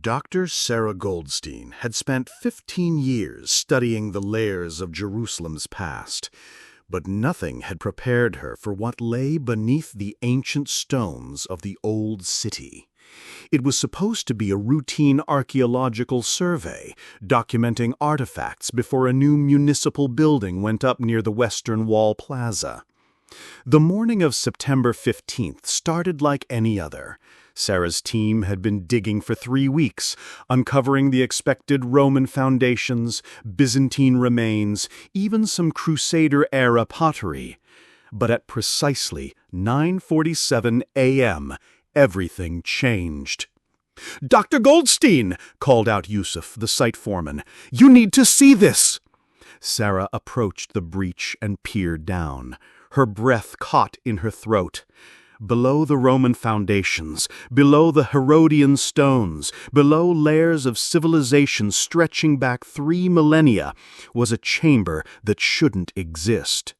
Dr. Sarah Goldstein had spent 15 years studying the layers of Jerusalem's past, but nothing had prepared her for what lay beneath the ancient stones of the old city. It was supposed to be a routine archaeological survey, documenting artifacts before a new municipal building went up near the Western Wall Plaza. The morning of September 15th started like any other. Sarah's team had been digging for 3 weeks, uncovering the expected Roman foundations, Byzantine remains, even some Crusader-era pottery. But at precisely 9:47 a.m., everything changed. "Dr. Goldstein!" called out Yusuf, the site foreman. "You need to see this!" Sarah approached the breach and peered down. Her breath caught in her throat. Below the Roman foundations, below the Herodian stones, below layers of civilization stretching back 3 millennia, was a chamber that shouldn't exist.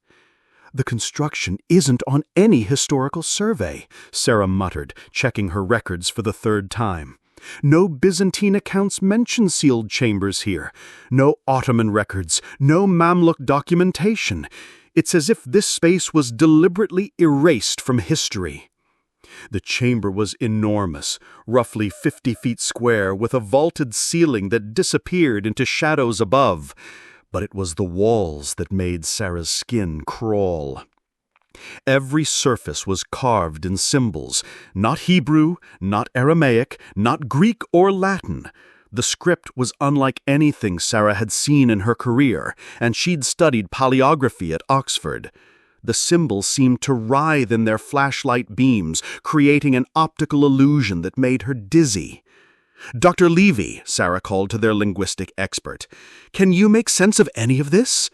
"The construction isn't on any historical survey," Sarah muttered, checking her records for the 3rd time. "No Byzantine accounts mention sealed chambers here. No Ottoman records, no Mamluk documentation. It's as if this space was deliberately erased from history." The chamber was enormous, roughly 50 feet square, with a vaulted ceiling that disappeared into shadows above. But it was the walls that made Sarah's skin crawl. Every surface was carved in symbols, not Hebrew, not Aramaic, not Greek or Latin. The script was unlike anything Sarah had seen in her career, and she'd studied paleography at Oxford. The symbols seemed to writhe in their flashlight beams, creating an optical illusion that made her dizzy. "Dr. Levy," Sarah called to their linguistic expert, "can you make sense of any of this?"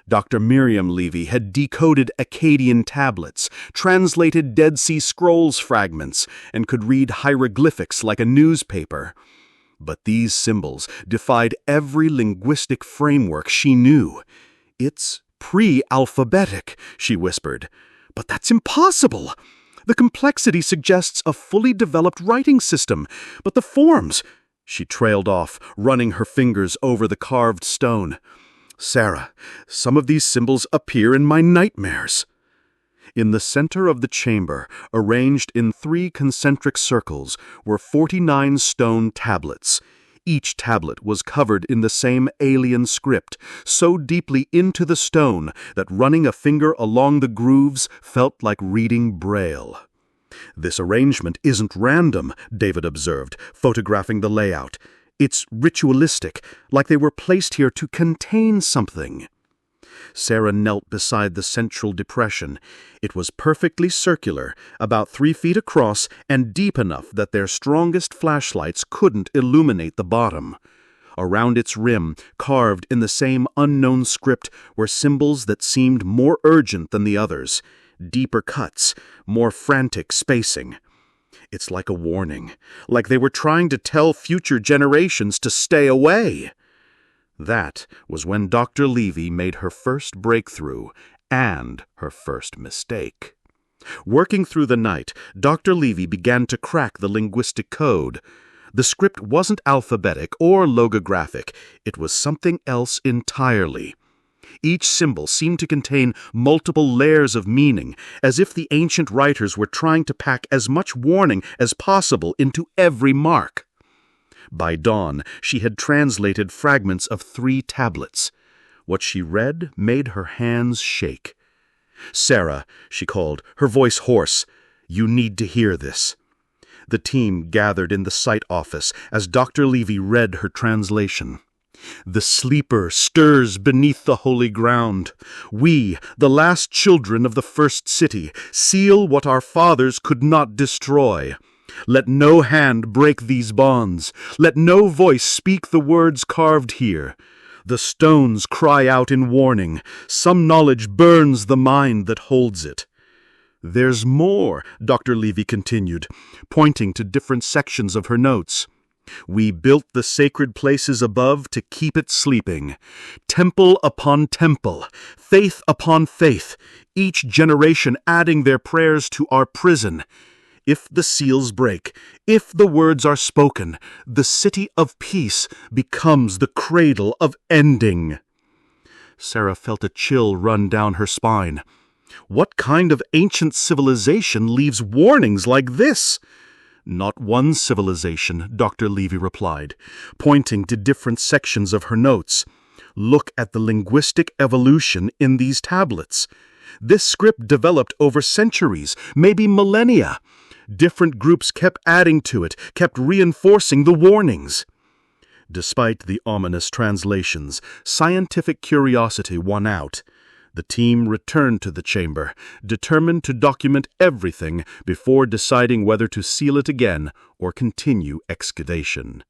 Dr. Miriam Levy had decoded Akkadian tablets, translated Dead Sea Scrolls fragments, and could read hieroglyphics like a newspaper. But these symbols defied every linguistic framework she knew. "It's pre-alphabetic," she whispered. "But that's impossible! The complexity suggests a fully developed writing system, but the forms—" She trailed off, running her fingers over the carved stone. "Sarah, some of these symbols appear in my nightmares." In the center of the chamber, arranged in 3 concentric circles, were 49 stone tablets. Each tablet was covered in the same alien script, so deeply into the stone that running a finger along the grooves felt like reading Braille. "This arrangement isn't random," David observed, photographing the layout. "It's ritualistic, like they were placed here to contain something." Sarah knelt beside the central depression. It was perfectly circular, about 3 feet across and deep enough that their strongest flashlights couldn't illuminate the bottom. Around its rim, carved in the same unknown script, were symbols that seemed more urgent than the others. Deeper cuts, more frantic spacing. It's like a warning, like they were trying to tell future generations to stay away. That was when Dr. Levy made her first breakthrough and her first mistake. Working through the night, Dr. Levy began to crack the linguistic code. The script wasn't alphabetic or logographic. It was something else entirely. Each symbol seemed to contain multiple layers of meaning, as if the ancient writers were trying to pack as much warning as possible into every mark. By dawn, she had translated fragments of 3 tablets. What she read made her hands shake. "Sarah," she called, her voice hoarse, "you need to hear this." The team gathered in the site office as Dr. Levy read her translation. "The sleeper stirs beneath the holy ground. We, the last children of the first city, seal what our fathers could not destroy. Let no hand break these bonds. Let no voice speak the words carved here. The stones cry out in warning. Some knowledge burns the mind that holds it." "There's more," Dr. Levy continued, pointing to different sections of her notes. "We built the sacred places above to keep it sleeping. Temple upon temple, faith upon faith, each generation adding their prayers to our prison. If the seals break, if the words are spoken, the city of peace becomes the cradle of ending. Sarah felt a chill run down her spine. What kind of ancient civilization leaves warnings like this? Not one civilization, Dr. Levy replied, pointing to different sections of her notes. Look at the linguistic evolution in these tablets. This script developed over centuries, maybe millennia. Different groups kept adding to it, kept reinforcing the warnings. Despite the ominous translations, scientific curiosity won out. The team returned to the chamber, determined to document everything before deciding whether to seal it again or continue excavation.